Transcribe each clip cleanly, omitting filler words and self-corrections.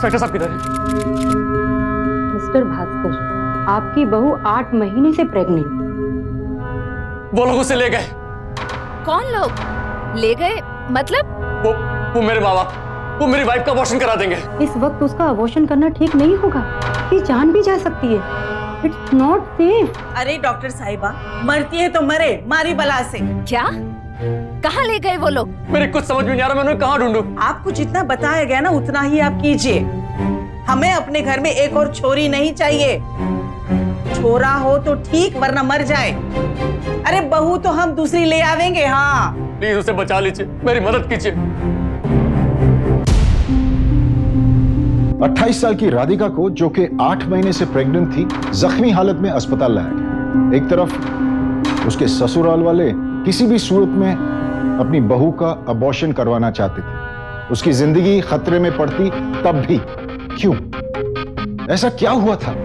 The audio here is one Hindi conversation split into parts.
इंस्पेक्टर साहब किधर है? मिस्टर भास्कर, आपकी बहू 8 महीने से प्रेग्नेंट। वो लोग उसे ले गए। कौन लोग ले गए? मतलब? वो मेरे माँ बाप, वो मेरी वाइफ का अबॉर्शन करा देंगे। इस वक्त उसका अबॉर्शन करना ठीक नहीं होगा, उसकी जान भी जा सकती है। It's not safe. अरे डॉक्टर साहिबा, मरती है तो मरे, मारी बला से। क्या? कहाँ ले गए वो लोग? मेरे कुछ समझ में नहीं आ रहा, मैं उन्हें कहाँ ढूंढूं? आपको जितना बताया गया ना उतना ही आप कीजिए। हमें अपने घर में एक और छोरी नहीं चाहिए। छोरा हो तो ठीक, वरना मर जाए। अरे बहू तो हम दूसरी ले आवेंगे। हाँ प्लीज उसे बचा लीजिए, मेरी मदद कीजिए। 28 साल की राधिका को, जो कि 8 महीने से प्रेग्नेंट थी, जख्मी हालत में अस्पताल लाया गया। एक तरफ उसके ससुराल वाले किसी भी सूरत में अपनी बहू का अबॉर्शन करवाना चाहते थे। उसकी जिंदगी खतरे में पड़ती तब भी। क्यों? ऐसा क्या हुआ था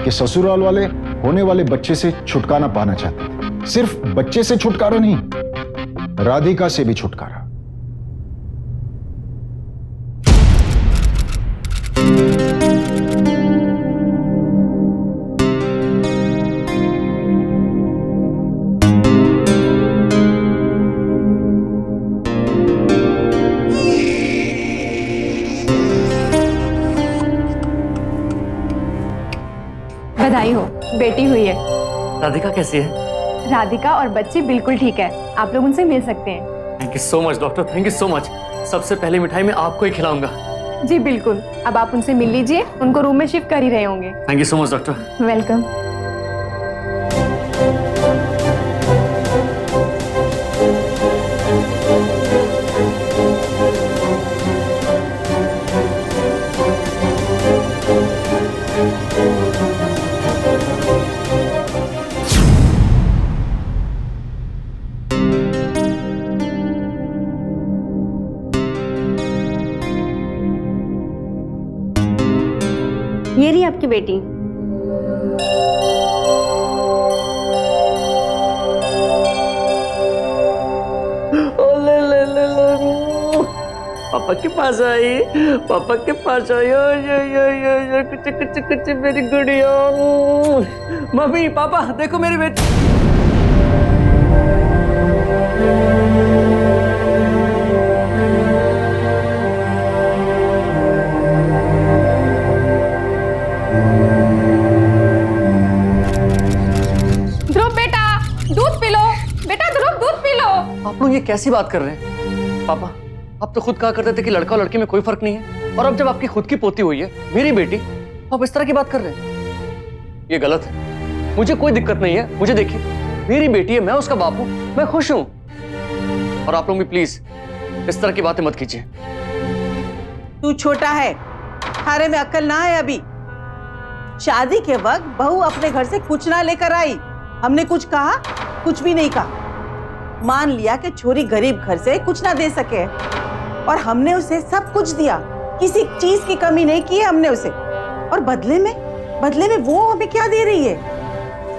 कि ससुराल वाले होने वाले बच्चे से छुटकारा पाना चाहते थे? सिर्फ बच्चे से छुटकारा नहीं, राधिका से भी छुटकारा। बधाई हो, बेटी हुई है। राधिका कैसी है? राधिका और बच्ची बिल्कुल ठीक है, आप लोग उनसे मिल सकते हैं। Thank you so much doctor, thank you so much. सबसे पहले मिठाई मैं आपको ही खिलाऊंगा। जी बिल्कुल, अब आप उनसे मिल लीजिए, उनको रूम में शिफ्ट कर ही रहे होंगे। Thank you so much doctor. Welcome. ये रही आपकी बेटी। पापा के पास आई, पापा के पास आई। कुछ कुछ कुछ मेरी गुड़िया। मम्मी पापा देखो मेरी बेटी। ध्रुव बेटा, दूध पी लो। बेटा ध्रुव, दूध पी लो। आप लोग ये कैसी बात कर रहे हैं? पापा आप तो खुद कहा करते थे कि लड़का और लड़की में कोई फर्क नहीं है, और अब जब आपकी खुद की पोती हुई है, मेरी बेटी, आप इस तरह की बात कर रहे हैं। ये गलत है। मुझे कोई दिक्कत नहीं है। मुझे देखिए, मेरी बेटी है, मैं उसका बाप हूं, मैं खुश हूं। और आप लोग भी प्लीज इस तरह की बातें मत कीजिए। तू छोटा है, थारे में अक्ल ना है अभी। शादी के वक्त बहू अपने घर से कुछ ना लेकर आई। हमने कुछ कहा? कुछ भी नहीं कहा। मान लिया कि छोरी गरीब घर से कुछ ना दे सके, और हमने उसे सब कुछ दिया, किसी चीज की कमी नहीं की है हमने उसे। और बदले में वो हमें क्या दे रही है?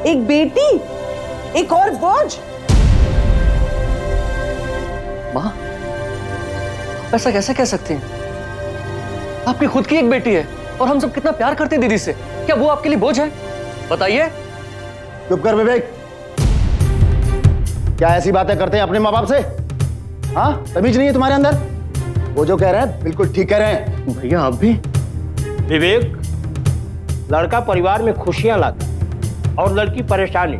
एक बेटी, एक और बोझ। माँ ऐसा कैसे कह सकते हैं? आपकी खुद की एक बेटी है, और हम सब कितना प्यार करते हैं दीदी से। क्या वो आपके लिए बोझ है? बताइए। चुप कर विवेक। क्या ऐसी बातें करते हैं अपने माँ बाप से? हाँ, तमीज नहीं है तुम्हारे अंदर? वो जो कह रहे हैं बिल्कुल ठीक कह रहे हैं। भैया आप भी। विवेक, लड़का परिवार में खुशियां लाता और लड़की परेशानी।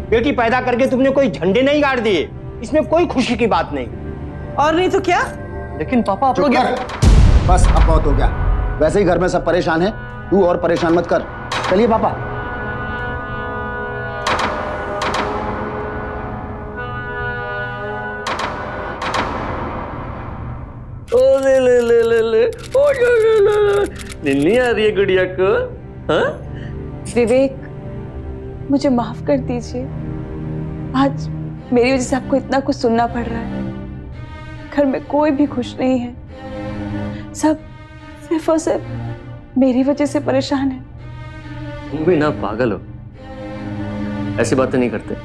बेटी पैदा करके तुमने कोई झंडे नहीं गाड़ दिए, इसमें कोई खुशी की बात नहीं। और नहीं तो क्या? लेकिन पापा आप चुप लोग कर। बस अब बहुत हो गया। वैसे ही घर में सब परेशान हैं, तू और परेशान मत कर। चलिए पापा। ओ ले ले ले ले ले, ओ ले ले ले ले। निन्नी आ रही है गुड़िया को। हाँ? विवेक, मुझे माफ कर दीजिए। आज मेरी वजह से आपको इतना कुछ सुनना पड़ रहा है। घर में कोई भी खुश नहीं है, सब सिर्फ और सिर्फ मेरी वजह से परेशान है। तुम भी ना पागल हो, ऐसी बातें नहीं करते।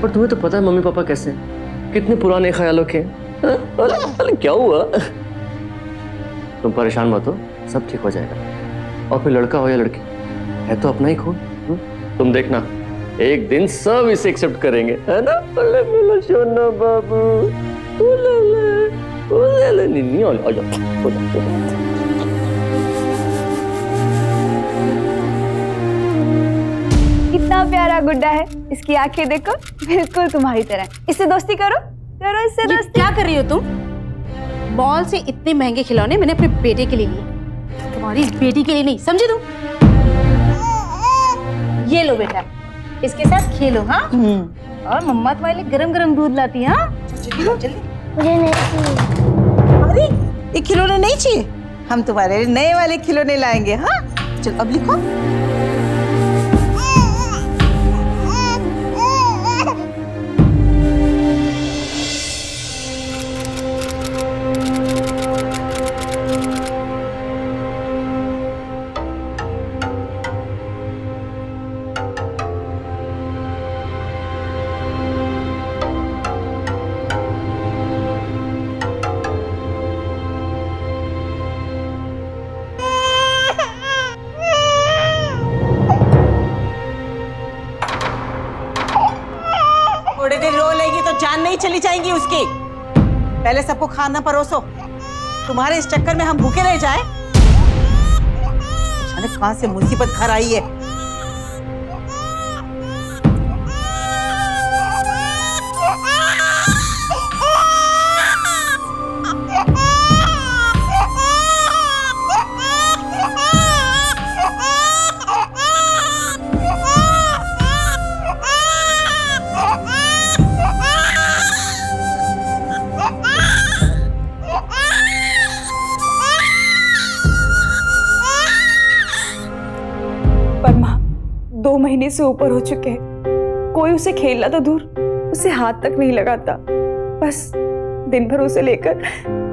पर तुम्हें तो पता है मम्मी पापा कैसे हैं, कितने पुराने ख्यालों के हैं। अरे क्या हुआ? तुम परेशान मत हो, सब ठीक हो जाएगा। और फिर लड़का हो या लड़की, है तो अपना ही खून। तुम देखना, एक दिन सब इसे एक्सेप्ट करेंगे, है ना? ले मेरा सोना बाबू, ले निन्नी, आ जा, हो जा। कितना प्यारा गुड्डा है, इसकी आंखें देखो, बिल्कुल तुम्हारी तरह। इससे दोस्ती करो, करो इससे ये दोस्ती। क्या कर रही हो तुम? मॉल से इतने महंगे खिलौने मैंने अपने बेटे के लिए लिए, तुम्हारी बेटी के लिए नहीं, समझी तुम? ये लो बेटा, इसके साथ खेलो। हाँ, और मम्मा तुम्हारे लिए गरम गरम दूध लाती है। हाँ, मुझे नहीं चाहिए। अरे ये खिलौने नहीं चाहिए, हम तुम्हारे लिए नए वाले खिलौने लाएंगे। हाँ चल अब लिखो। थोड़ी देर रो लेगी तो जान नहीं चली जाएंगी उसकी। पहले सबको खाना परोसो, तुम्हारे इस चक्कर में हम भूखे रह जाए। जाने कहां से मुसीबत घर आई है। पर माँ 2 महीने से ऊपर हो चुके हैं, कोई उसे खेलना तो दूर, उसे हाथ तक नहीं लगाता। बस दिन भर उसे लेकर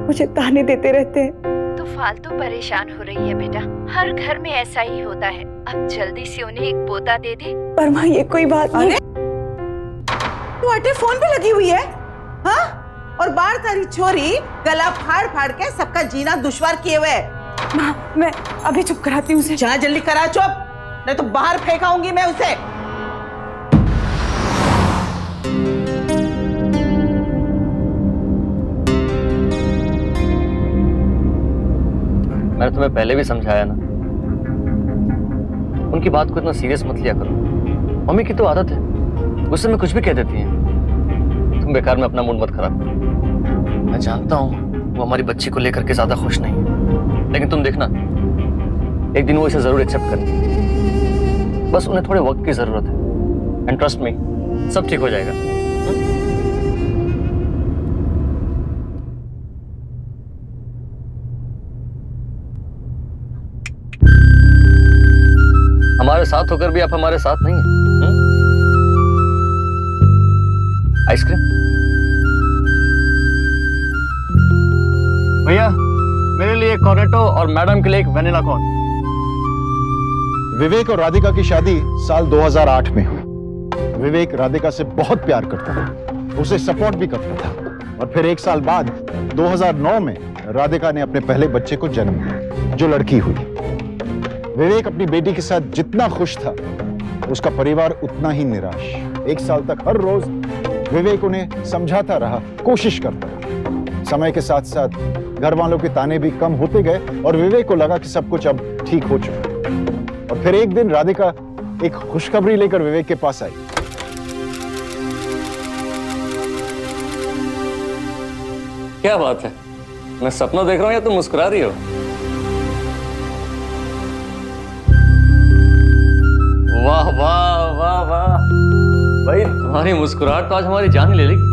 मुझे ताने देते रहते हैं। तो फालतू परेशान हो रही है बेटा, हर घर में ऐसा ही होता है। अब जल्दी से उन्हें एक पोता दे दे। पर माँ ये कोई बात नहीं। तू अटे फोन पे लगी हुई है। हाँ, और बार तारी छोरी गला फाड़ फाड़ के सबका जीना दुश्वार किए हुए है। माँ मैं अभी चुप कराती हूँ उसे। जा जल्दी करा चुप, नहीं तो बाहर फेंकाऊंगी मैं उसे। मैंने तुम्हें पहले भी समझाया ना, उनकी बात को इतना सीरियस मत लिया करो। मम्मी की तो आदत है, गुस्से में कुछ भी कह देती हैं। तुम बेकार में अपना मूड मत खराब करो। मैं जानता हूँ वो हमारी बच्ची को लेकर के ज्यादा खुश नहीं है, लेकिन तुम देखना एक दिन वो इसे जरूर एक्सेप्ट करें। बस उन्हें थोड़े वक्त की जरूरत है। एंड ट्रस्ट मी, सब ठीक हो जाएगा। हमारे साथ होकर भी आप हमारे साथ नहीं हैं। आइसक्रीम भैया, मेरे लिए कॉर्नेटो और मैडम के लिए एक वेनिला कॉर्न। विवेक और राधिका की शादी साल 2008 में हुई। विवेक राधिका से बहुत प्यार करता था, उसे सपोर्ट भी करता था। और फिर 1 साल बाद 2009 में राधिका ने अपने पहले बच्चे को जन्म दिया, जो लड़की हुई। विवेक अपनी बेटी के साथ जितना खुश था, उसका परिवार उतना ही निराश। 1 साल तक हर रोज विवेक उन्हें समझाता रहा, कोशिश करता रहा। समय के साथ साथ घर वालों के ताने भी कम होते गए और विवेक को लगा कि सब कुछ अब ठीक हो चुका। और फिर एक दिन राधिका एक खुशखबरी लेकर विवेक के पास आई। क्या बात है, मैं सपना देख रहा हूं या तुम मुस्कुरा रही हो? वाह वाह वाह वाह भाई, तुम्हारी मुस्कुराहट तो आज हमारी जान ही ले लेगी।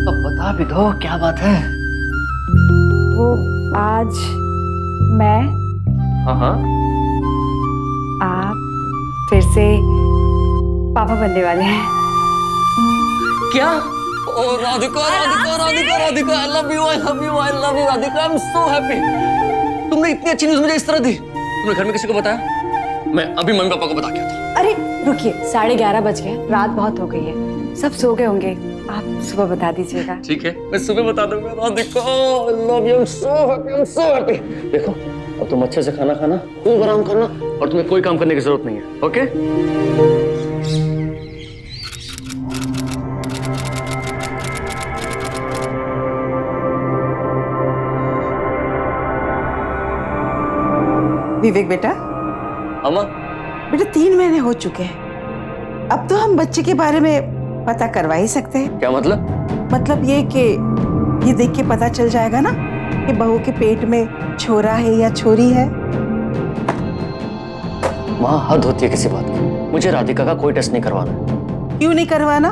अब बता भी दो क्या बात है। वो आज मैं, हाँ हाँ, आप फिर से पापा बनने वाले हैं। क्या? Oh Radhika Radhika Radhika Radhika, I love you, I love you, I love you Radhika, I am so happy. तुमने इतनी अच्छी न्यूज़ मुझे इस तरह दी। तुमने घर में किसी को बताया? मैं अभी मम्मी पापा को बता के आता हूं। अरे रुकिए, 11:30 बज गए, रात बहुत हो गई है, सब सो गए होंगे, आप सुबह बता दीजिएगा। ठीक है, मैं सुबह बता दूंगा। Radhika, I love you, I am so happy, I am so happy. देखो और तुम अच्छे से खाना खाना, खूब आराम करना, और तुम्हें कोई काम करने की जरूरत नहीं है, ओके? विवेक बेटा, अम्मा, बेटा 3 महीने हो चुके हैं, अब तो हम बच्चे के बारे में पता करवा ही सकते हैं। क्या मतलब? मतलब ये कि ये देख के पता चल जाएगा ना कि बहू के पेट में छोरा है या छोरी है। माँ, हद होती है किसी बात की। मुझे राधिका का कोई टेस्ट नहीं करवाना है। क्यों नहीं करवाना?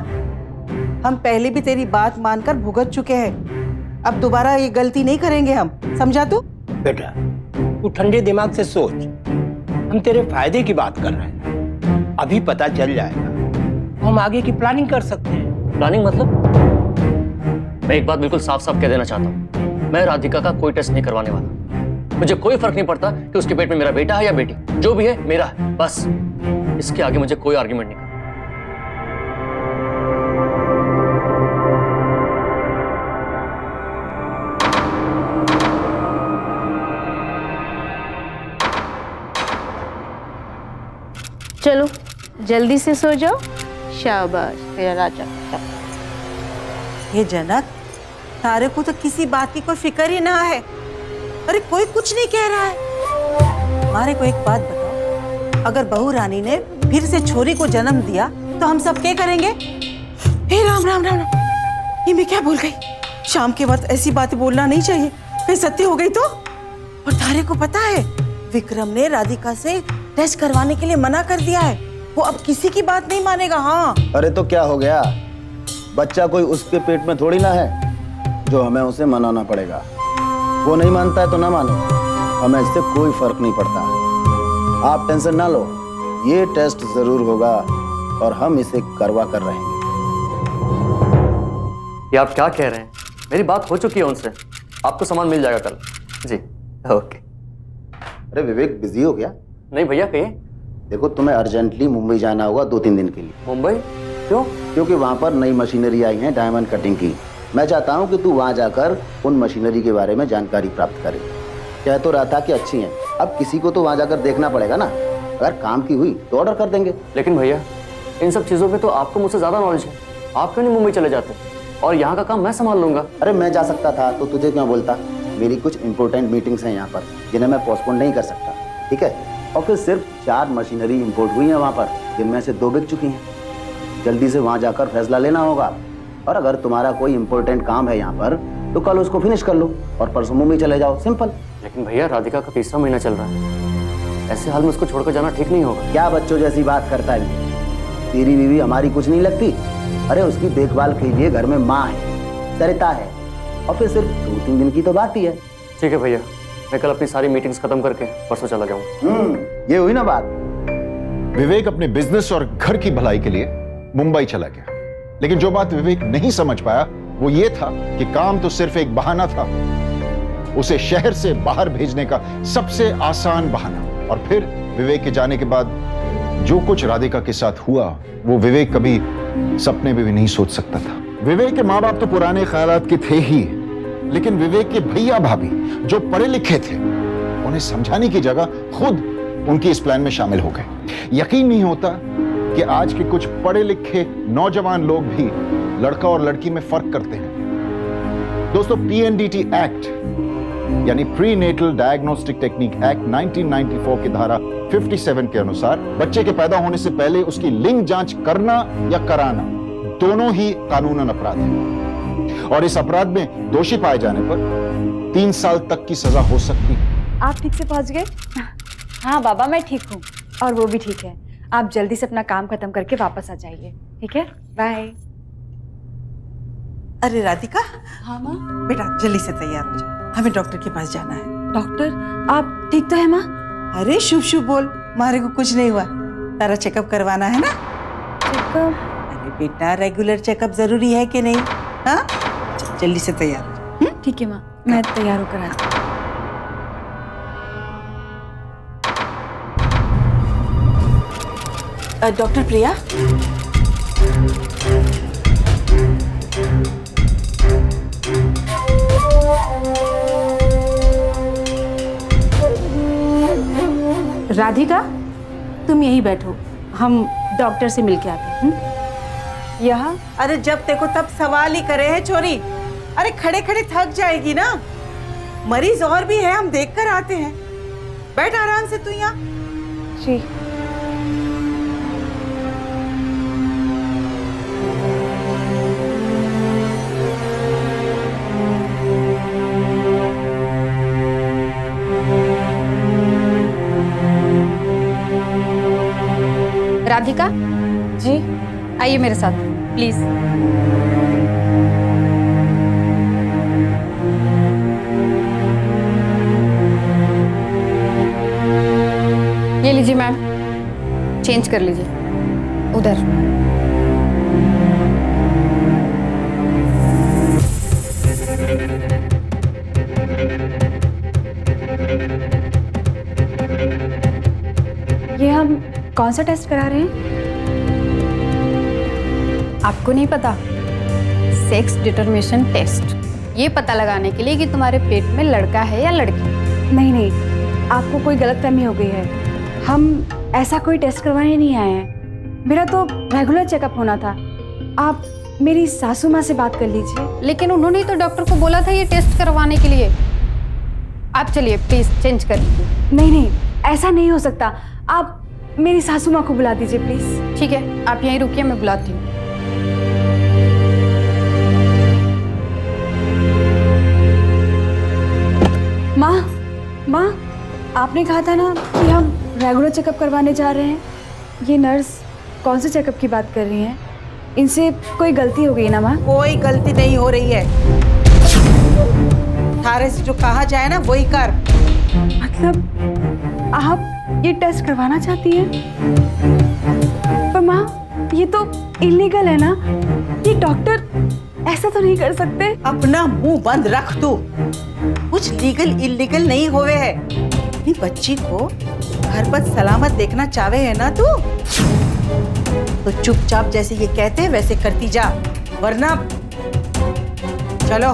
हम पहले भी तेरी बात मानकर भुगत चुके हैं, अब दोबारा ये गलती नहीं करेंगे हम, समझा तू? बेटा तू ठंडे दिमाग से सोच, हम तेरे फायदे की बात कर रहे हैं। अभी पता चल जाएगा तो हम आगे की प्लानिंग कर सकते हैं। प्लानिंग मतलब? मैं एक बात बिल्कुल साफ साफ कह देना चाहता हूँ, मैं राधिका का कोई टेस्ट नहीं करवाने वाला। मुझे कोई फर्क नहीं पड़ता कि उसके पेट में मेरा बेटा है या बेटी, जो भी है मेरा है, बस। इसके आगे मुझे कोई आर्ग्यूमेंट नहीं करना। चलो जल्दी से सो जाओ, शाबाश मेरा राजा। ये जनक, तारे को तो किसी बात की कोई फिक्र ही ना है। अरे कोई कुछ नहीं कह रहा है। हमारे को एक बात बताओ, अगर बहू रानी ने फिर से छोरी को जन्म दिया तो हम सब क्या करेंगे? हे राम राम राम राम, ये मैं क्या बोल गई? शाम के वक्त ऐसी बातें बोलना नहीं चाहिए, कहीं सत्य हो गई तो। और तारे को पता है, विक्रम ने राधिका से टेस्ट करवाने के लिए मना कर दिया है, वो अब किसी की बात नहीं मानेगा। हाँ, अरे तो क्या हो गया, बच्चा कोई उसके पेट में थोड़ी ना है जो हमें उसे मनाना पड़ेगा। वो नहीं मानता है तो ना माने, हमें इससे कोई फर्क नहीं पड़ता। आप टेंशन ना लो, ये टेस्ट जरूर होगा और हम इसे करवा कर रहेंगे। ये आप क्या कह रहे हैं? मेरी बात हो चुकी है उनसे, आपको सामान मिल जाएगा कल। जी ओके। अरे विवेक, बिजी हो गया? नहीं भैया, कहिए। देखो, तुम्हें अर्जेंटली मुंबई जाना होगा 2-3 दिन के लिए। मुंबई क्यों? क्योंकि वहां पर नई मशीनरी आई है डायमंड कटिंग की। मैं चाहता हूं कि तू वहां जाकर उन मशीनरी के बारे में जानकारी प्राप्त करे। कह तो रहा था कि अच्छी हैं, अब किसी को तो वहां जाकर देखना पड़ेगा ना। अगर काम की हुई तो ऑर्डर कर देंगे। लेकिन भैया, इन सब चीजों पे तो आपको मुझसे ज्यादा नॉलेज है, आप क्यों नहीं मुंबई चले जाते और यहाँ का काम मैं संभाल लूंगा। अरे मैं जा सकता था तो तुझे क्यों बोलता? मेरी कुछ इंपॉर्टेंट मीटिंग्स हैं यहाँ पर जिन्हें मैं पोस्टपोन नहीं कर सकता, ठीक है? और फिर सिर्फ 4 मशीनरी इंपोर्ट हुई हैं वहाँ पर, जिनमें से 2 बिक चुकी हैं। जल्दी से वहाँ जाकर फैसला लेना होगा। और अगर तुम्हारा कोई इंपॉर्टेंट काम है यहाँ पर तो कल उसको फिनिश कर लो और परसों मुंबई चले जाओ, सिंपल। लेकिन भैया, राधिका का 3रा महीना चल रहा है, ऐसे हाल में उसको छोड़कर जाना ठीक नहीं होगा। क्या बच्चों जैसी बात करता है? तेरी बीवी हमारी कुछ नहीं लगती? अरे उसकी देखभाल के लिए घर में माँ है, सरिता है, और फिर सिर्फ 2-3 दिन की तो बात ही है। ठीक है भैया, मैं कल अपनी सारी मीटिंग्स खत्म करके परसों चला जाऊंगा। ये हुई ना बात। विवेक अपने बिजनेस और घर की भलाई के लिए मुंबई चला गया, लेकिन जो बात विवेक नहीं समझ पाया वो ये था कि काम तो सिर्फ एक बहाना था, उसे शहर से बाहर भेजने का सबसे आसान बहाना। और फिर विवेक के जाने के बाद जो कुछ राधिका के साथ हुआ वो विवेक कभी सपने में भी नहीं सोच सकता था। विवेक के माँ बाप तो पुराने ख्यालात के थे ही, लेकिन विवेक के भैया भाभी जो पढ़े लिखे थे, उन्हें समझाने की जगह खुद उनकी इस प्लान में शामिल हो गए। यकीन नहीं होता कि आज के कुछ पढ़े लिखे नौजवान लोग भी लड़का और लड़की में फर्क करते हैं। दोस्तों, PNDT एक्ट यानी prenatal diagnostic technique act 1994 की धारा 57 के अनुसार बच्चे के पैदा होने से पहले उसकी लिंग जांच करना या कराना दोनों ही कानूनन अपराध है, और इस अपराध में दोषी पाए जाने पर 3 साल तक की सजा हो सकती है। आप ठीक से पहुंच गए? हाँ बाबा, मैं ठीक हूँ और वो भी ठीक है। आप जल्दी से अपना काम खत्म करके वापस आ जाइए, ठीक है? बाय। अरे राधिका, हाँ माँ? बेटा जल्दी से तैयार हो जा, हमें डॉक्टर के पास जाना है। डॉक्टर, आप ठीक तो है माँ? अरे शुभ शुभ बोल, हमारे को कुछ नहीं हुआ। तारा चेकअप करवाना है ना? चेकअप? अरे बेटा, रेगुलर चेकअप जरूरी है कि नहीं? हाँ, जल्दी से तैयार हो जा। ठीक है माँ, मैं तैयार होकर आती हूँ। डॉक्टर प्रिया, राधिका, तुम यहीं बैठो, हम डॉक्टर से मिलके आते हैं। यहाँ अरे जब देखो तब सवाल ही करे है छोरी। अरे खड़े खड़े थक जाएगी ना। मरीज और भी है, हम देख कर आते हैं। बैठ आराम से तू यहाँ। जी। राधिका, जी। आइए मेरे साथ प्लीज। ये लीजिए मैम, चेंज कर लीजिए उधर। ये हम कौन सा टेस्ट करा रहे हैं? आपको नहीं पता? सेक्स डिटरमिनेशन टेस्ट, ये पता लगाने के लिए कि तुम्हारे पेट में लड़का है या लड़की। नहीं नहीं, आपको कोई गलतफहमी हो गई है। हम ऐसा कोई टेस्ट करवाने नहीं आए हैं। मेरा तो रेगुलर चेकअप होना था। आप मेरी सासू माँ से बात कर लीजिए। लेकिन उन्होंने ही तो डॉक्टर को बोला था ये टेस्ट करवाने के लिए। आप चलिए प्लीज, चेंज कर लीजिए। नहीं नहीं, ऐसा नहीं हो सकता। आप मेरी सासू माँ को बुला दीजिए प्लीज। ठीक है, आप यहीं रुकिए, मैं बुलाती हूँ। माँ, आपने कहा था ना कि हम रेगुलर चेकअप करवाने जा रहे हैं। ये नर्स कौन से चेकअप की बात कर रही हैं? इनसे कोई गलती हो गई ना माँ? कोई गलती नहीं हो रही है। थारे से जो कहा जाए ना वही कर। मतलब आप ये टेस्ट करवाना चाहती हैं? पर माँ, ये तो इलीगल है ना। ये डॉक्टर ऐसा तो नहीं कर सकते। अपना मुंह बंद रख तू। कुछ लीगल इलीगल नहीं होवे है। अपनी बच्ची को घर पर सलामत देखना चाहे है ना तू, तो चुपचाप जैसे ये कहते हैं वैसे करती जा, वरना चलो।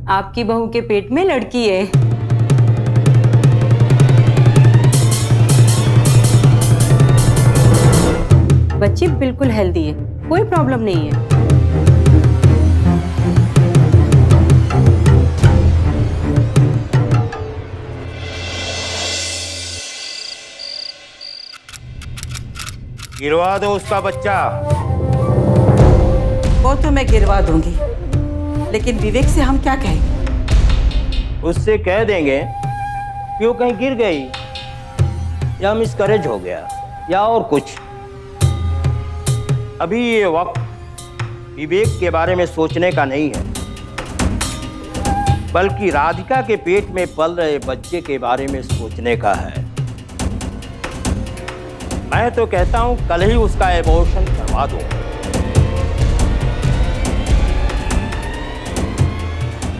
आपकी बहू के पेट में लड़की है। बच्ची बिल्कुल हेल्दी है, कोई प्रॉब्लम नहीं है। गिरवा दो उसका बच्चा। वो तो मैं गिरवा दूंगी, लेकिन विवेक से हम क्या कहेंगे? उससे कह देंगे कि वो कहीं गिर गई या मिसकैरेज हो गया या और कुछ। अभी ये वक्त विवेक के बारे में सोचने का नहीं है, बल्कि राधिका के पेट में पल रहे बच्चे के बारे में सोचने का है। मैं तो कहता हूं कल ही उसका एबॉर्शन करवा दो।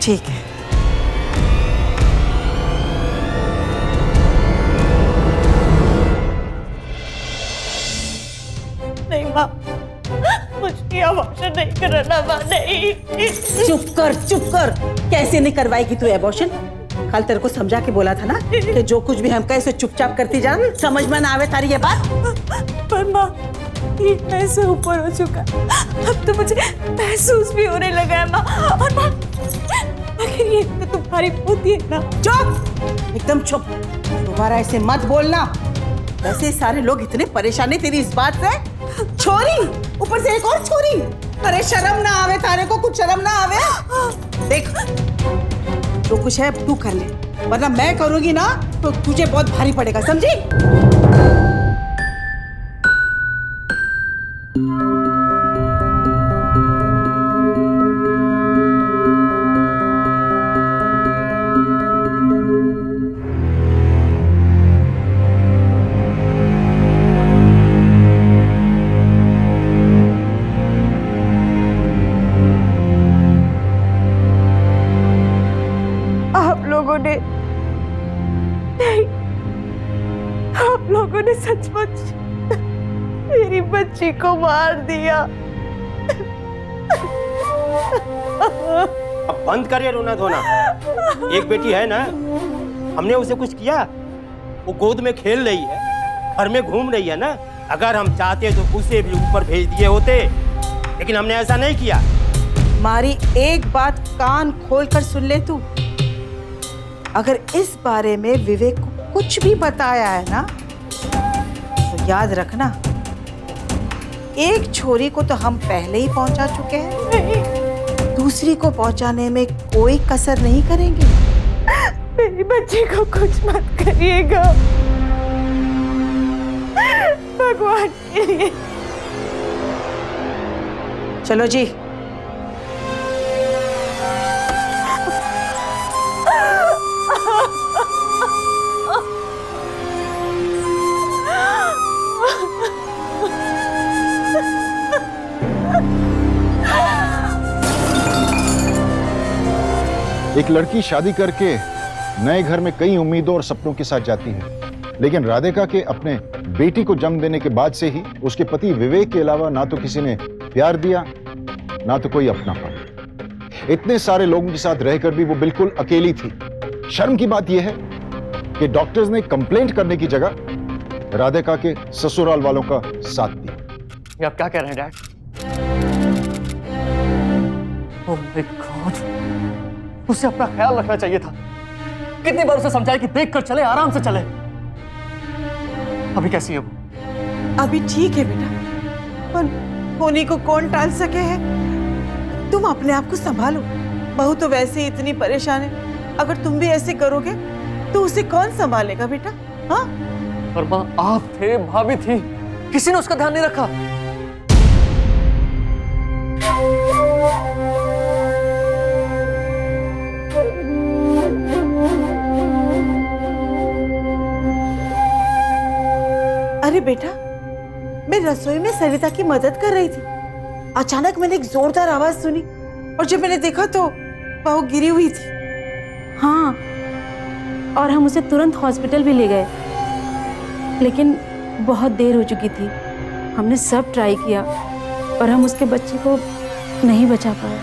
ठीक है। नहीं माँ, मुझे अबॉर्शन नहीं कराना माँ, नहीं। चुप कर। कैसे नहीं करवाएगी तू एबॉर्शन? कल तेरे को समझा के बोला था ना कि जो कुछ भी हम कहे सो चुपचाप करती जा। समझ में ना आवे तारी ये बात? पर माँ, ये पैसे ऊपर हो चुका, अब तो मुझे महसूस भी होने लगा है माँ। और माँ, आखिर ये तो तुम्हारी पोती है ना। चुप, एकदम चुप। दोबारा ऐसे मत बोलना। वैसे सारे लोग इतने परेशान है तेरी इस बात से। छोरी, ऊपर से एक और छोरी। अरे शर्म ना आवे तारे को? कुछ शर्म ना आवे? देख, जो कुछ है तू कर ले, वरना मैं करूंगी ना तो तुझे बहुत भारी पड़ेगा, समझी? आप लोगों ने सचमुच मेरी बच्ची को मार दिया। अब बंद करे रोना धोना। एक बेटी है ना, हमने उसे कुछ किया? वो गोद में खेल रही है, घर में घूम रही है ना। अगर हम चाहते तो उसे भी ऊपर भेज दिए होते, लेकिन हमने ऐसा नहीं किया। मारी एक बात कान खोल कर सुन ले तू। अगर इस बारे में विवेक को कुछ भी बताया है ना, तो याद रखना, एक छोरी को तो हम पहले ही पहुंचा चुके हैं, दूसरी को पहुंचाने में कोई कसर नहीं करेंगे। मेरी बच्ची को कुछ मत करिएगा, भगवान के लिए। चलो जी। एक लड़की शादी करके नए घर में कई उम्मीदों और सपनों के साथ जाती है, लेकिन राधिका के अपने बेटी को जन्म देने के बाद से ही उसके पति विवेक के अलावा ना तो किसी ने प्यार दिया, ना तो कोई अपनापन। इतने सारे लोगों के साथ रहकर भी वो बिल्कुल अकेली थी। शर्म की बात यह है कि डॉक्टर्स ने कंप्लेंट करने की जगह राधिका के ससुराल वालों का साथ दिया। ये आप क्या कह रहे हैं डैड? ओह माय गॉड, उसे अपना ख्याल रखना चाहिए था। कितनी बार उसे समझाया कि देख कर चले, आराम से चले। अभी कैसी है वो? अभी ठीक है बेटा, पर होनी को कौन टाल सके है। तुम अपने आप को संभालो। बहू तो वैसे ही इतनी परेशान है, अगर तुम भी ऐसे करोगे तो उसे कौन संभालेगा बेटा? हाँ, पर मां, आप थे, भाभी थी, किसी ने उसका ध्यान नहीं रखा। अरे बेटा, मैं रसोई में सरिता की मदद कर रही थी। अचानक मैंने एक जोरदार आवाज सुनी और जब मैंने देखा तो बहू गिरी हुई थी। हाँ, और हम उसे तुरंत हॉस्पिटल भी ले गए, लेकिन बहुत देर हो चुकी थी। हमने सब ट्राई किया और हम उसके बच्चे को नहीं बचा पाए।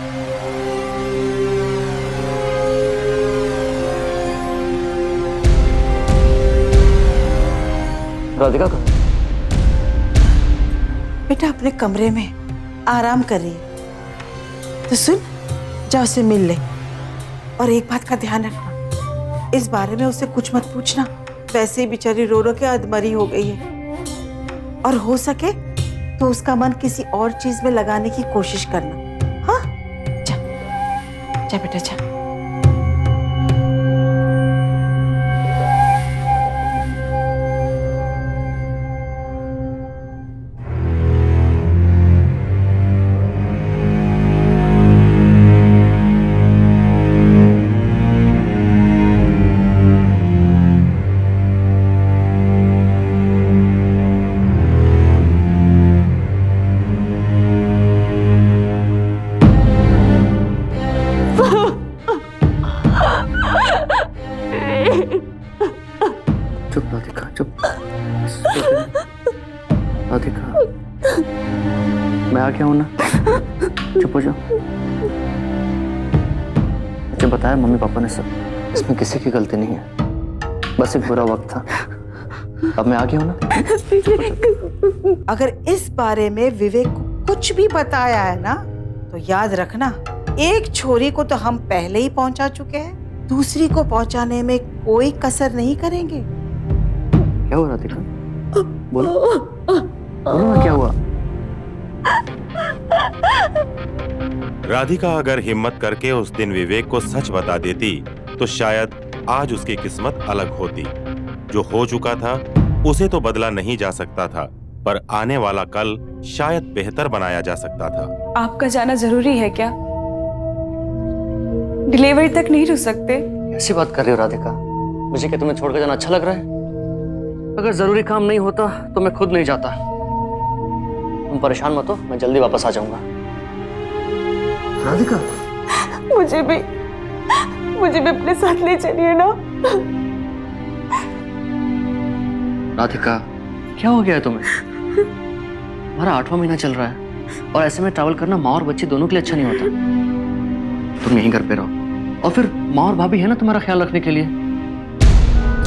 राधिका का बेटा अपने कमरे में आराम कर रही है, तो सुन, जा उसे मिल ले। और एक बात का ध्यान रखना, इस बारे में उसे कुछ मत पूछना। वैसे ही बेचारी रो रो के अधमरी हो गई है, और हो सके तो उसका मन किसी और चीज में लगाने की कोशिश करना। हाँ, जा जा बेटा, जा। चुप राधिका, चुप। राधिका, मैं आ गया हूं ना, चुप हो जाओ। मुझे बताया मम्मी पापा ने सब, इसमें किसी की गलती नहीं है, बस एक बुरा वक्त था। अब मैं आ गया हूं ना। अगर इस बारे में विवेक को कुछ भी बताया है ना, तो याद रखना, एक छोरी को तो हम पहले ही पहुंचा चुके हैं, दूसरी को पहुंचाने में कोई कसर नहीं करेंगे। क्या हुआ राधिका? बोलो, बोलो ना, क्या हुआ? राधिका अगर हिम्मत करके उस दिन विवेक को सच बता देती तो शायद आज उसकी किस्मत अलग होती। जो हो चुका था उसे तो बदला नहीं जा सकता था, पर आने वाला कल शायद बेहतर बनाया जा सकता था। आपका जाना जरूरी है क्या? डिलीवरी तक नहीं रुक सकते? कैसी बात कर रही हो राधिका? मुझे क्या तुम्हें छोड़कर जाना अच्छा लग रहा है? अगर जरूरी काम नहीं होता तो मैं खुद नहीं जाता। तुम परेशान मत हो, मैं जल्दी वापस आ जाऊंगा। राधिका, मुझे भी अपने साथ ले चलिए ना। राधिका, क्या हो गया है तुम्हें? हमारा 8वां महीना चल रहा है, और ऐसे में ट्रैवल करना माँ और बच्ची दोनों के लिए अच्छा नहीं होता। तुम यहीं घर पे रहो, और फिर माँ और भाभी है ना तुम्हारा ख्याल रखने के लिए।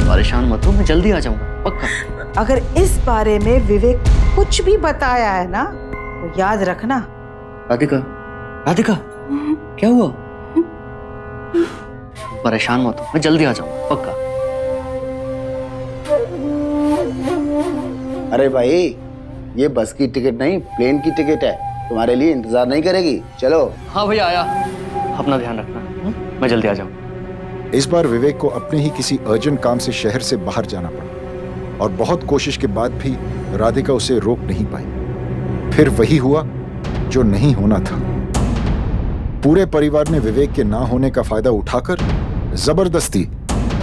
परेशान मत हो, मैं जल्दी आ जाऊंगा पक्का। अगर इस बारे में विवेक कुछ भी बताया है ना तो याद रखना। राधिका, राधिका, क्या हुआ? परेशान मत हो, मैं जल्दी आ जाऊंगा पक्का। अरे भाई, ये बस की टिकट नहीं, प्लेन की टिकट है, तुम्हारे लिए इंतजार नहीं करेगी। चलो। हाँ भैया आया, अपना ध्यान रखना, मैं जल्दी आ जाऊंगा। इस बार विवेक को अपने ही किसी अर्जेंट काम से शहर से बाहर जाना पड़ा और बहुत कोशिश के बाद भी राधिका उसे रोक नहीं पाई। फिर वही हुआ जो नहीं होना था। पूरे परिवार ने विवेक के ना होने का फायदा उठाकर जबरदस्ती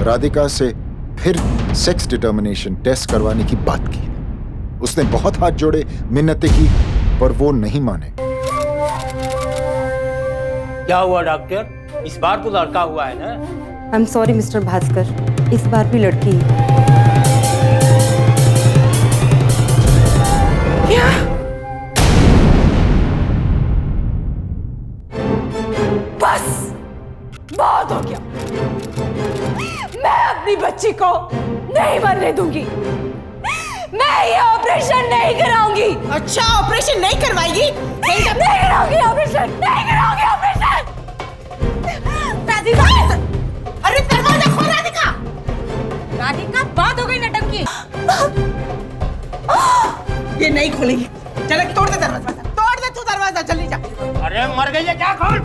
राधिका से फिर सेक्स डिटर्मिनेशन टेस्ट करवाने की बात की। उसने बहुत हाथ जोड़े, मिन्नतें की, पर वो नहीं माने। क्या हुआ डॉक्टर? इस बार तो लड़का हुआ है ना? I am sorry mister Bhaskar, इस बार भी लड़की है। क्या? बस बहुत हो गया। मैं अपनी बच्ची को नहीं मरने दूंगी। मैं ये ऑपरेशन नहीं कराऊंगी। अच्छा, ऑपरेशन नहीं करवाएगी? नहीं कराऊंगी ऑपरेशन, नहीं कराऊंगी ऑपरेशन। राधिका, अरे दरवाजा खोल राधिका। राधिका, बात हो गई नटंकी। ये नहीं खोलेगी। चल तोड़ दे दरवाजा, तोड़ दे तू दरवाजा, जल्दी जा। अरे मर गई है क्या? खोल।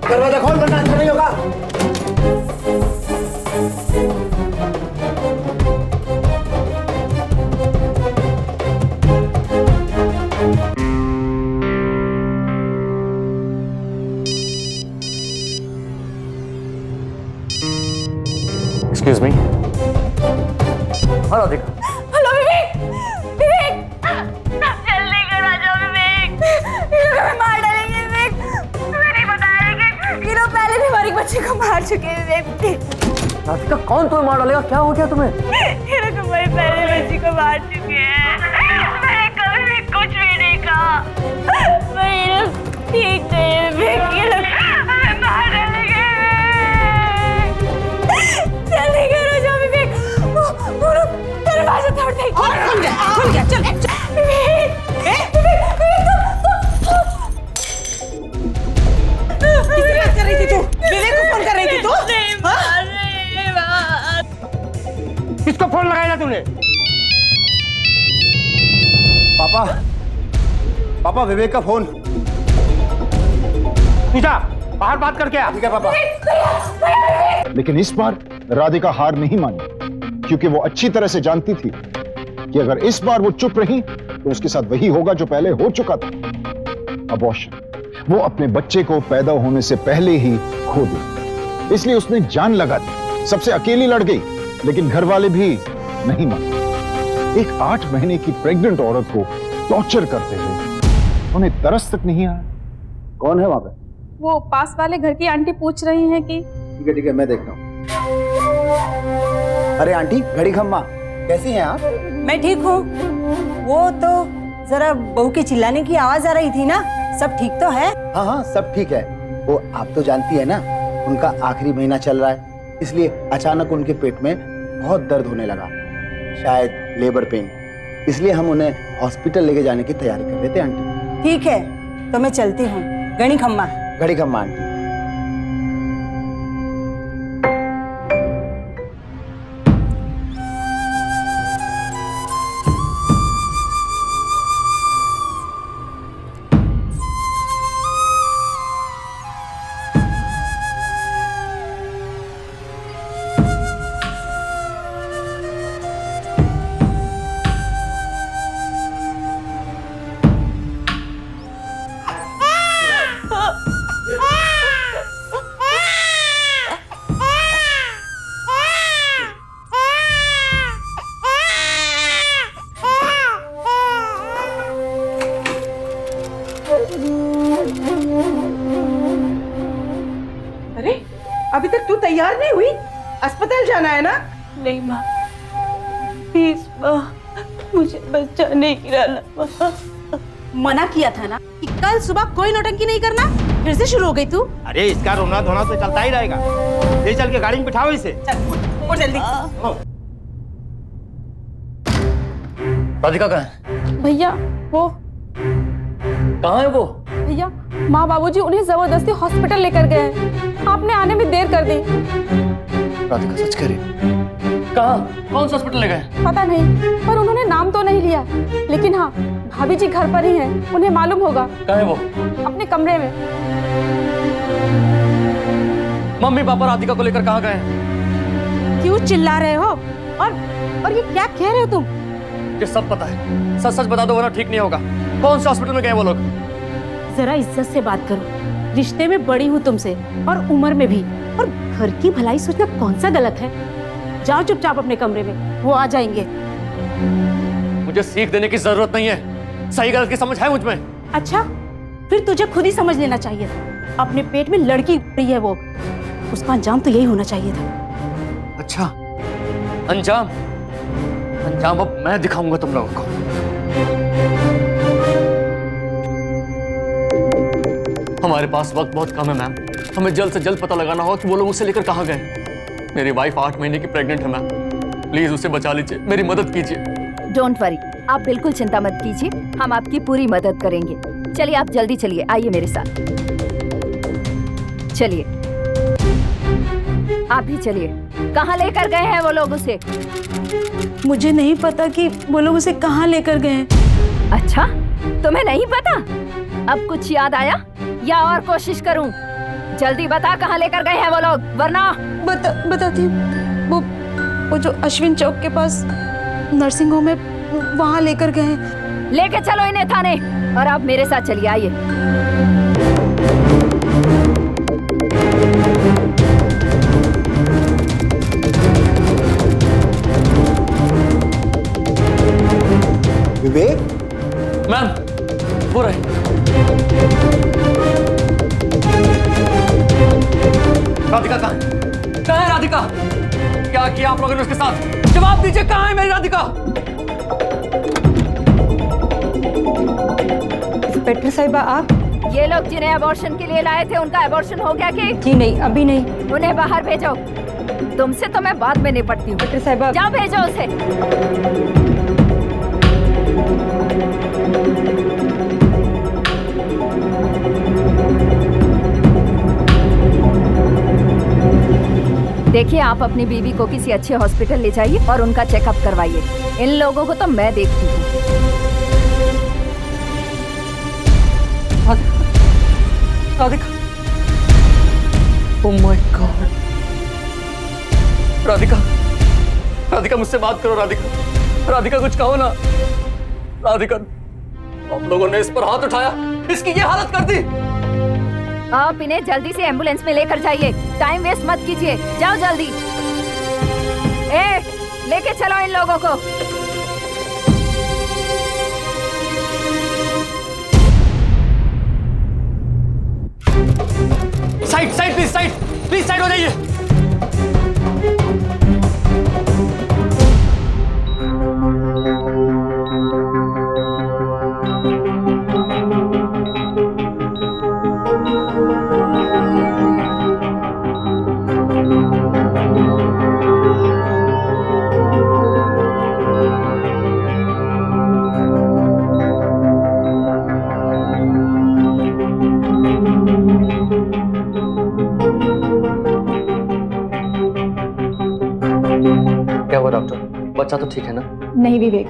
दरवाजा खोल, वरना अंदर नहीं होगा। Excuse me. हाँ राधिका। हेलो विवेक, विवेक, जल्दी घर आ जाओ विवेक। ये लोग हमें मार डालेंगे विवेक। तुम्हें नहीं पता है कि ये लोग पहले भी हमारी बच्ची को मार चुके हैं विवेक। राधिका, कौन तुम्हें मार डालेगा? क्या हो गया तुम्हें? ये लोग हमारी पहले बच्ची को मार चुके हैं। मैंने कभी भी कुछ भी नहीं कहा। पर ये लोग ठीक नहीं है विवेक, ये लोग हमें मार डालेंगे। जल्दी घर आ जाओ विवेक। वो लोग दरवाजा तोड़ देंगे। खुल गया, चल। विवेक, किससे बात कर रही थी तू? विवेक को फोन कर रही थी तू? किसको फोन लगाया तूने? पापा, पापा विवेक का फोन। तू जा बाहर बात करके आ। ठीक है पापा। लेकिन इस बार राधिका हार नहीं मानी, क्योंकि वो अच्छी तरह से जानती थी कि अगर इस बार वो चुप रही तो उसके साथ वही होगा जो पहले हो चुका था, अबॉर्शन। वो अपने बच्चे को पैदा होने से पहले ही खो दी। इसलिए उसने जान लगा दी, सबसे अकेली लड़ गई, लेकिन घर वाले भी नहीं माने। एक 8 महीने की प्रेग्नेंट औरत को टॉर्चर करते हुए उन्हें तरस तक नहीं आया। कौन है वहां पे? वो पास वाले घर की आंटी पूछ रही हैं कि ठीक है, मैं देखता हूँ। अरे आंटी, घड़ी खम्मा, कैसी हैं आप? मैं ठीक हूँ। वो तो जरा बहू के चिल्लाने की आवाज आ रही थी ना, सब ठीक तो है? हाँ हाँ, सब ठीक है। वो आप तो जानती है ना, उनका आखिरी महीना चल रहा है, इसलिए अचानक उनके पेट में बहुत दर्द होने लगा, शायद लेबर पेन। इसलिए हम उन्हें हॉस्पिटल लेके जाने की तैयारी कर रहे थे आंटी। ठीक है, तो मैं चलती हूँ। गणी खम्मा। घड़ी खम्मा आंटी। अभी तक तू तैयार नहीं हुई? अस्पताल जाना है ना? नहीं माँ, प्लीज माँ, मुझे बच्चा नहीं गिराना माँ। मना किया था ना कि कल सुबह कोई नौटंकी नहीं करना। फिर से शुरू हो गई तू। अरे इसका रोना धोना तो चलता ही रहेगा। ले चल के गाड़ी में बिठाओ इसे। चल उठ जल्दी। राधिका कहाँ है? भैया वो कहाँ है वो? भैया माँ बाबूजी उन्हें जबरदस्ती हॉस्पिटल लेकर गए हैं। आपने आने में देर कर दी। राधिका सच कह रही? कहाँ? कौन सा हॉस्पिटल ले गए? पता नहीं, पर उन्होंने नाम तो नहीं लिया। लेकिन हाँ, भाभी जी घर पर ही हैं, उन्हें मालूम होगा। कहाँ है वो? अपने कमरे में। मम्मी पापा राधिका को लेकर कहाँ गए हैं? क्यों चिल्ला रहे हो? और ये क्या कह रहे हो तुम? ये सब पता है, सच सच बता दो वरना ठीक नहीं होगा। कौन से हॉस्पिटल में गए वो लोग? जरा इज्जत से बात करो। रिश्ते में बड़ी हूँ तुमसे और उम्र में भी, और घर की भलाई सोचना कौन सा गलत है। जाओ चुपचाप अपने कमरे में, वो आ जाएंगे। मुझे सीख देने की जरूरत नहीं है, सही गलत की समझ है मुझ में। अच्छा, फिर तुझे खुद ही समझ लेना चाहिए था। अपने पेट में लड़की रही है वो, उसका अंजाम तो यही होना चाहिए था। अच्छा, अंजाम अंजाम अब मैं दिखाऊंगा तुम लोगों को। हमारे पास वक्त बहुत कम है मैम, हमें जल्द से जल्द पता लगाना होगा कि वो लोग उसे लेकर कहाँ गए। मेरी वाइफ 8 महीने की प्रेग्नेंट है मैम, प्लीज उसे बचा लीजिए, मेरी मदद कीजिए। डोंट वरी, आप बिल्कुल चिंता मत कीजिए, हम आपकी पूरी मदद करेंगे। चलिए आप जल्दी चलिए, आइए मेरे साथ। चलिए आप भी चलिए। कहाँ लेकर गए हैं वो लोग उसे? मुझे नहीं पता कि वो लोग उसे कहाँ लेकर गए। अच्छा, तुम्हें नहीं पता? अब कुछ याद आया या और कोशिश करूं? जल्दी बता कहाँ लेकर गए हैं वो लोग, वरना बताती हूँ। वो जो अश्विन चौक के पास नर्सिंग होम है, वहाँ लेकर गए हैं। लेके चलो इन्हें थाने, और आप मेरे साथ चलिए, आइए। विवेक, मैम वो रहे। राधिका कहाँ है? कहाँ है राधिका? क्या किया आप लोगों ने उसके साथ? जवाब दीजिए, कहाँ है मेरी राधिका? इंस्पेक्टर साहिबा, आप? ये लोग जिन्हें अबॉर्शन के लिए लाए थे, उनका अबॉर्शन हो गया कि? जी नहीं, अभी नहीं। उन्हें बाहर भेजो। तुमसे तो मैं बाद में निपटती हूँ। इंस्पेक्टर साहिबा, जाओ भेजो उसे। देखिए, आप अपनी बीवी को किसी अच्छे हॉस्पिटल ले जाइए और उनका चेकअप करवाइए। इन लोगों को तो मैं देखती हूँ। Radhika, oh my God. Radhika, Radhika मुझसे बात करो। राधिका, राधिका कुछ कहो ना। राधिका, आप लोगों ने इस पर हाथ उठाया, इसकी ये हालत कर दी। आप इन्हें जल्दी से एम्बुलेंस में लेकर जाइए, टाइम वेस्ट मत कीजिए, जाओ जल्दी। लेके चलो इन लोगों को। Side side please, please side हो जाइए। क्या हुआ डॉक्टर? बच्चा तो ठीक है ना? नहीं विवेक,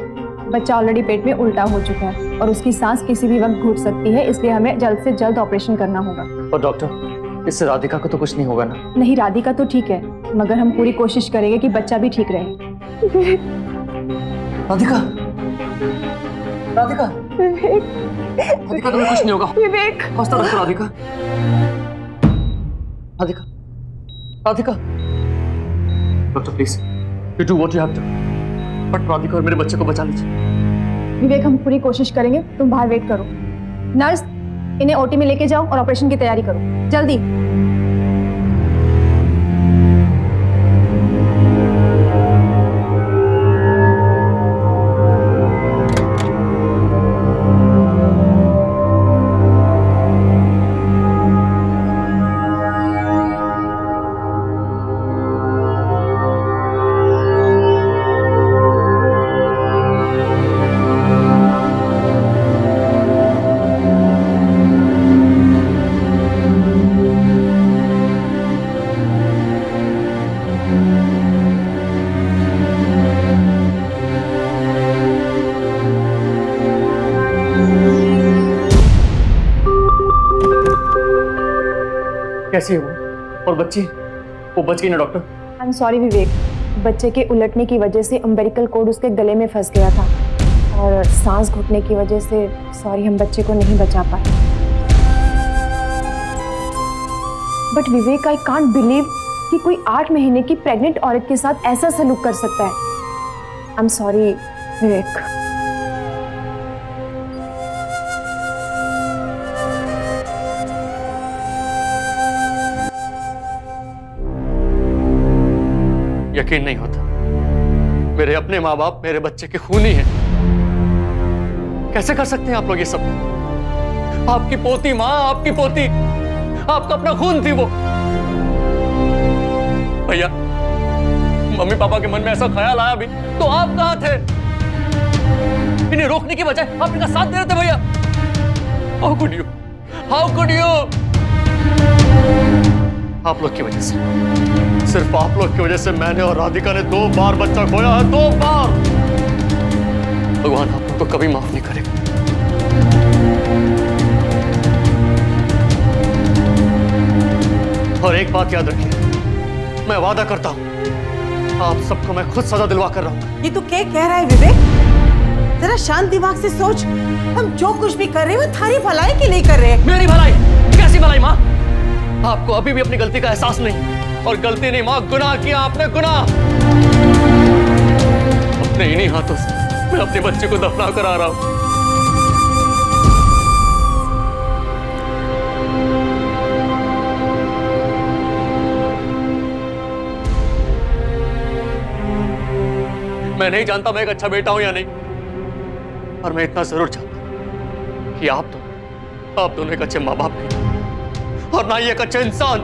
बच्चा ऑलरेडी पेट में उल्टा हो चुका है और उसकी सांस किसी भी वक्त घुट सकती है, इसलिए हमें जल्द से जल्द ऑपरेशन करना होगा। और डॉक्टर, इससे राधिका को तो कुछ नहीं होगा ना? नहीं, राधिका तो ठीक है, मगर हम पूरी कोशिश करेंगे कि बच्चा भी ठीक रहे। राधिका, राधिका, राधिका तुम्हें कुछ नहीं होगा। विवेक, हौसला रखो Radhika. Radhika, Radhika, doctor please, you do what you have to, but Radhika और मेरे बच्चे को बचा लीजिए। विवेक, हम पूरी कोशिश करेंगे, तुम बाहर वेट करो। नर्स, इन्हें ओटी में लेके जाओ और ऑपरेशन की तैयारी करो, जल्दी। कैसी है वो? और बच्ची, वो बच गई ना डॉक्टर? आई एम सॉरी विवेक, बच्चे के उलटने की वजह से अम्बेरिकल कोड उसके गले में फंस गया था और सांस घुटने की वजह से सॉरी हम बच्चे को नहीं बचा पाए। But Vivek, I can't believe कि कोई 8 महीने की प्रेग्नेंट औरत के साथ ऐसा सलूक कर सकता है। आई एम सॉरी विवेक। यकीन नहीं होता, मेरे अपने माँ बाप मेरे बच्चे के खूनी हैं। कैसे कर सकते हैं आप लोग ये सब? आपकी पोती माँ, आपकी पोती, आपका अपना खून थी वो। भैया, मम्मी पापा के मन में ऐसा ख्याल आया भी तो आप कहां थे? इन्हें रोकने की बजाय आप इनका साथ दे रहे थे भैया। How could you, how could you? आप लोग की वजह से, सिर्फ आप लोग की वजह से मैंने और राधिका ने 2 बार बच्चा खोया है, 2 बार। भगवान आप लोग को कभी माफ नहीं करेगा। और एक बात याद रखिए, मैं वादा करता हूं आप सबको मैं खुद सजा दिलवा कर रहा हूं। ये तू क्या कह रहा है विवेक? जरा शांत दिमाग से सोच। हम जो कुछ भी कर रहे हैं वो थारी भलाई के लिए कर रहे हैं। मेरी भलाई? कैसी भलाई माँ? आपको अभी भी अपनी गलती का एहसास नहीं। और गलती नहीं माँ, गुनाह किया आपने, गुनाह। अपने इन्हीं हाथों से मैं अपने बच्चे को दफना कर आ रहा हूं। मैं नहीं जानता मैं एक अच्छा बेटा हूं या नहीं, और मैं इतना जरूर जानता हूं कि आप दोनों एक अच्छे माँ बाप नहीं और ना ही एक अच्छे इंसान।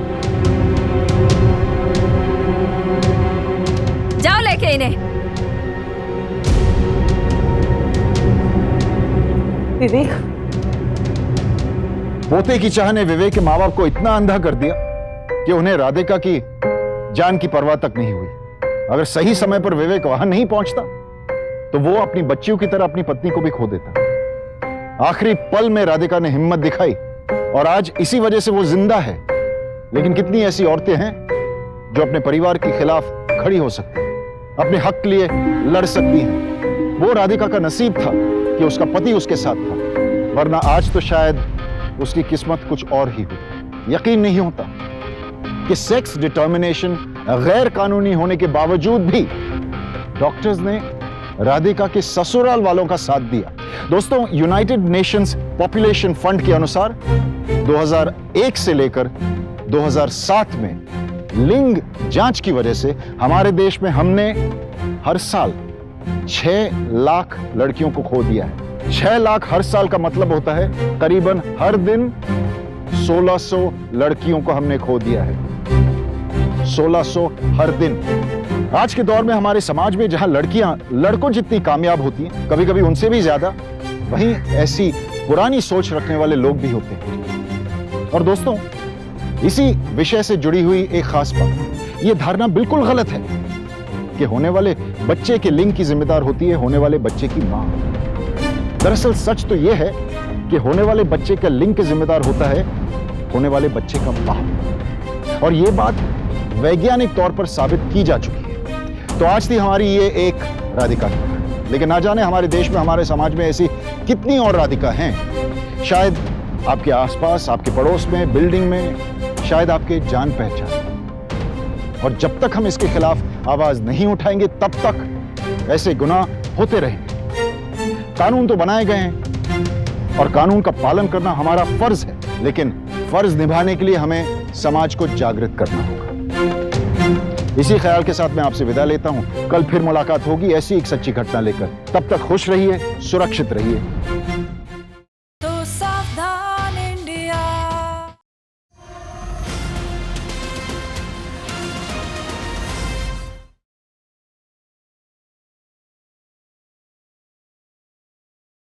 जाओ लेके इन्हें। विवेक, पोते की चाह ने विवेक के माँ बाप को इतना अंधा कर दिया कि उन्हें राधिका की जान की परवाह तक नहीं हुई। अगर सही समय पर विवेक वहां नहीं पहुंचता तो वो अपनी बच्चियों की तरह अपनी पत्नी को भी खो देता। आखिरी पल में राधिका ने हिम्मत दिखाई और आज इसी वजह से वो जिंदा है। लेकिन कितनी ऐसी औरतें हैं जो अपने परिवार के खिलाफ खड़ी हो सकती हैं, अपने हक के लिए लड़ सकती हैं। वो राधिका का नसीब था कि उसका पति उसके साथ था, वरना आज तो शायद उसकी किस्मत कुछ और ही हुई। यकीन नहीं होता कि सेक्स डिटर्मिनेशन गैर कानूनी होने के बावजूद भी डॉक्टर्स ने राधिका के ससुराल वालों का साथ दिया। दोस्तों, यूनाइटेड नेशंस पॉपुलेशन फंड के अनुसार 2001 से लेकर 2007 में लिंग जांच की वजह से हमारे देश में हमने हर साल 6 लाख लड़कियों को खो दिया है। 6 लाख हर साल का मतलब होता है करीबन हर दिन 1600 लड़कियों को हमने खो दिया है। 1600 हर दिन। आज के दौर में हमारे समाज में जहां लड़कियां लड़कों जितनी कामयाब होती हैं, कभी कभी उनसे भी ज्यादा, वहीं ऐसी पुरानी सोच रखने वाले लोग भी होते हैं। और दोस्तों, इसी विषय से जुड़ी हुई एक खास बात, यह धारणा बिल्कुल गलत है कि होने वाले बच्चे के लिंग की जिम्मेदार होती है होने वाले बच्चे की मां। दरअसल सच तो यह है कि होने वाले बच्चे का लिंग की जिम्मेदार होता है होने वाले बच्चे का बाप। और यह बात वैज्ञानिक तौर पर साबित की जा चुकी है। तो आज थी हमारी ये एक राधिका, लेकिन ना जाने हमारे देश में, हमारे समाज में ऐसी कितनी और राधिका हैं। शायद आपके आसपास, आपके पड़ोस में, बिल्डिंग में, शायद आपके जान पहचान। और जब तक हम इसके खिलाफ आवाज नहीं उठाएंगे तब तक ऐसे गुनाह होते रहेंगे। कानून तो बनाए गए हैं और कानून का पालन करना हमारा फर्ज है, लेकिन फर्ज निभाने के लिए हमें समाज को जागृत करना होगा। इसी ख्याल के साथ मैं आपसे विदा लेता हूं। कल फिर मुलाकात होगी ऐसी एक सच्ची घटना लेकर। तब तक खुश रहिए, सुरक्षित रहिए।